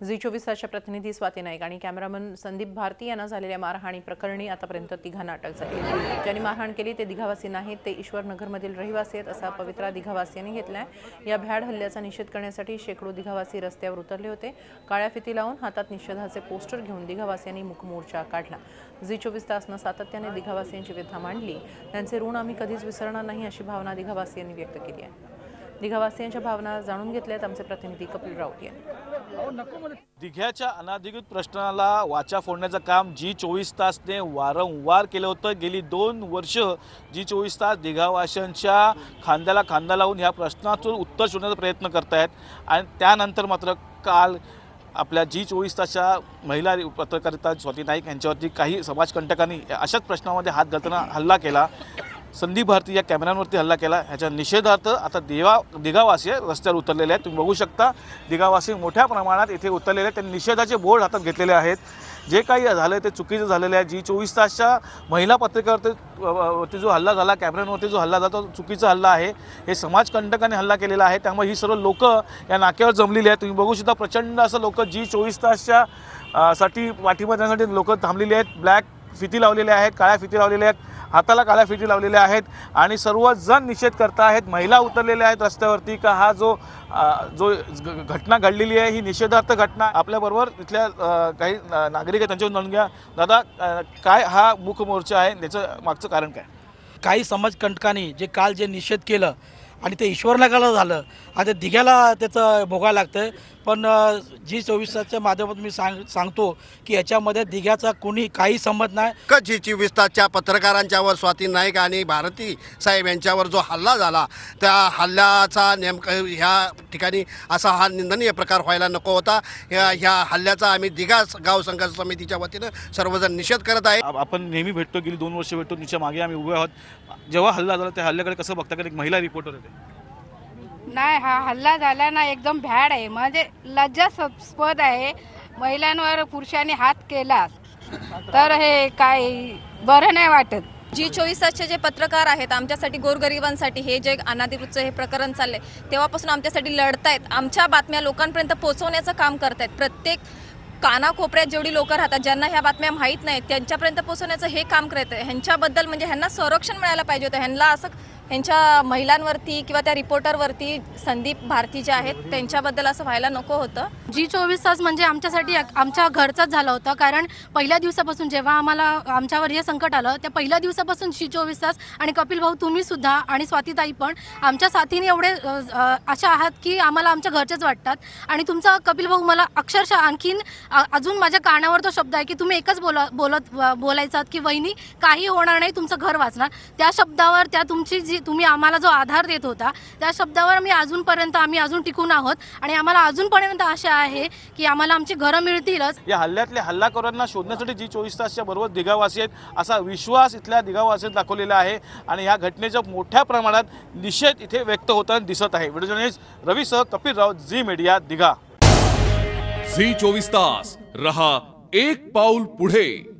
Zee 24 तासच्या प्रतिनिधी स्वाती नाईक आणि cameraman Sandeep Bharti यांना झालेल्या मारहाणी प्रकरणी आतापर्यंत तिघांना अटक झाली आहे। ज्यांनी मारहाण केली ते दिघावासी नाहीत, ते ईश्वरनगरमधील रहिवासी आहेत असा पवित्रा दिघावासियांनी घेतलाय। या भ्याड हल्ल्याचा निषेध करण्यासाठी शेकडो दिघावासी रस्त्यावर उतरले होते। काळ्या फिती लावून हातात निषेधाचे पोस्टर घेऊन दिघावासियांनी मूक मोर्चा काढला। झी 24 तासनं सातत्याने दिघावासियांची व्यथा मांडली। त्यांचे ऋण आम्ही कधीच विसरणार नाही अशी भावना दिघावासियांनी व्यक्त केली आहे। दिघावासियांच्या भावना जाणून घेतल्यात आमचे प्रतिनिधी कपिल राऊत यांनी। दिघ्याच्या अनाधिकृत प्रश्नाला वाचा फोडण्याचं काम झी 24 तासने वारंवार केलं होतं। गेली 2 वर्ष झी 24 तास दिघावासियांच्या खांद्याला खांदा लावून या प्रश्नाचं उत्तर शोधण्याचा प्रयत्न करतायत आणि त्यानंतर मात्र काल आपल्या झी 24 तासच्या महिला पत्रकारिता स्वाती नाईक यांच्यावरती काही समाजकंटकांनी अशाच प्रश्नामध्ये हात घालताना हल्ला केला। संदीप भारती या कॅमेऱ्यांवरती हल्ला केला। ह्याच्या निषेधार्थ आता दिघावासी रस्त्यावर उतरलेले आहेत। तुम्ही बघू शकता दिघावासी मोठ्या प्रमाणात इथे उतरलेले आहेत। त्यांनी निषेधाचे बोर्ड हातात घेतलेले आहेत। जे काही झालं ते चुकीचं झालेलं आहे। झी 24 तासच्या महिला पत्रकारितेवरती जो हल्ला झाला, कॅमेऱ्यांवरती जो हल्ला झाला तो चुकीचा हल्ला आहे। हे समाजकंटकांनी हल्ला केलेला आहे। त्यामुळे ही सर्व लोक या नाक्यावर जमलेली आहेत। तुम्ही बघू शकता प्रचंड असं लोक झी 24 तासच्या साठी पाठिंबा देण्यासाठी लोक थांबलेली आहेत। ब्लॅक फिती लावलेले आहेत, काळ्या फिती लावलेल्या आहेत, हाताला काळ्या फिती लावलेल्या आहेत आणि सर्वजण निषेध करतायत। महिला उतरलेल्या आहेत रस्त्यावरती का हा जो घटना घडलेली आहे ही निषेधार्थ घटना। आपल्याबरोबर इथल्या काही नागरिक आहेत, त्यांच्यावर जाणून घ्या। दादा, काय हा मूक मोर्चा आहे, त्याचं मागचं कारण काय? काही समाजकंटकांनी जे काल जे निषेध केलं आणि ते ईश्वरनगरला झालं, आता दिघ्याला त्याचं भोगायला लागतं। पण झी 24 तासच्या माध्यमातून मी सांगतो की याच्यामध्ये दिघ्याचा कोणी काही संबंध नाही। झी 24 तासच्या पत्रकारांच्यावर स्वाती नाईक आणि भारती साहेब यांच्यावर जो हल्ला झाला त्या हल्ल्याचा नेमकं ह्या ठिकाणी असा हा निंदनीय प्रकार व्हायला नको होता। ह्या हल्ल्याचा आम्ही दिघा गाव संघर्ष समितीच्या वतीनं सर्वजण निषेध करत आहे। आपण नेहमी भेटतो, गेली 2 वर्ष भेटतो, तिच्या मागे आम्ही उभे आहोत। जेव्हा हल्ला झाला त्या हल्ल्याकडे कसं बघता? कारण एक महिला रिपोर्टर होते। नाही, हा हल्ला झाला ना एकदम भ्याड आहे, म्हणजे लज्जास्पद आहे। महिलांवर पुरुषांनी हात केला तर हे काय बरं नाही वाटत। झी 24 तासचे जे पत्रकार आहेत आमच्यासाठी, गोरगरिबांसाठी हे जे अनाधिकृतचं हे प्रकरण चाललंय तेव्हापासून आमच्यासाठी लढतायत, आमच्या बातम्या लोकांपर्यंत पोहोचवण्याचं काम करतायत। प्रत्येक कानाकोपऱ्यात जेवढी लोक राहतात ज्यांना ह्या बातम्या माहीत नाहीत त्यांच्यापर्यंत पोहोचवण्याचं हे काम करत आहे। ह्यांच्याबद्दल म्हणजे ह्यांना संरक्षण मिळायला पाहिजे होतं। ह्यांना असं ह्यांच्या महिलांवरती किंवा त्या रिपोर्टरवरती संदीप भारती जे आहेत त्यांच्याबद्दल असं व्हायला नको होतं। झी 24 तास म्हणजे आमच्यासाठी आमच्या घरचाच झालं होतं, कारण पहिल्या दिवसापासून जेव्हा आमच्यावर हे संकट आलं त्या पहिल्या दिवसापासून झी 24 तास आणि कपिल भाऊ तुम्ही सुद्धा आणि स्वातीताई पण आमच्या साथीने एवढे अशा आहात की आम्हाला आमच्या घरचेच वाटतात। आणि तुमचा कपिल भाऊ मला अक्षरशः आणखीन अजून माझ्या कानावर तो शब्द आहे की तुम्ही एकच बोलायचात की वहिनी काही होणार नाही, तुमचं घर वाचणार। त्या शब्दावर, त्या तुम्ही आम्हाला जो आधार देत होता त्या शब्दावर आम्ही अजून टिकून आहोत आणि आम्हाला अजूनपर्यंत आशा आहे की आम्हाला आमची घरं मिळतीलच। या हल्ल्यातल्या हल्लाखोरांना शोधण्यासाठी झी 24 तासच्या बरोबर दिघावासी आहेत असा विश्वास इथल्या दिघावासींनी दाखवलेला आहे आणि या घटनेचा मोठ्या प्रमाणात निषेध इथे व्यक्त होताना दिसत आहे। व्हिडिओ जर्नलिस्ट रवीसह Kapil Raut, Zee media, Digha. Zee 24 तास रहा एक पाऊल पुढे।